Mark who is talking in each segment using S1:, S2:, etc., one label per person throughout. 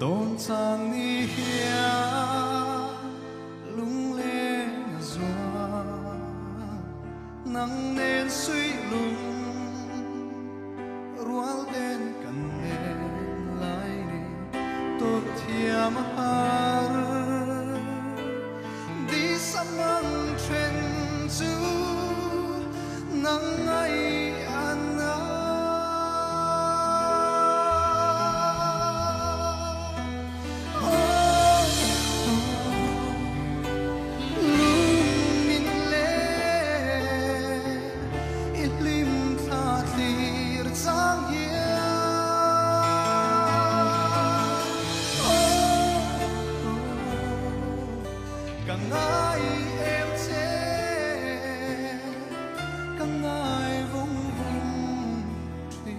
S1: tôn sang ni hia lung lên doa nắng nên suy lung rual đến cần lên lại đi tốt thiam har đi samang chen chu nắng ai an càng ai em chế càng ai vung vung thủy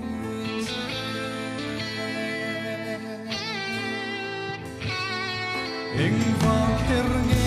S1: hình vào kher nghe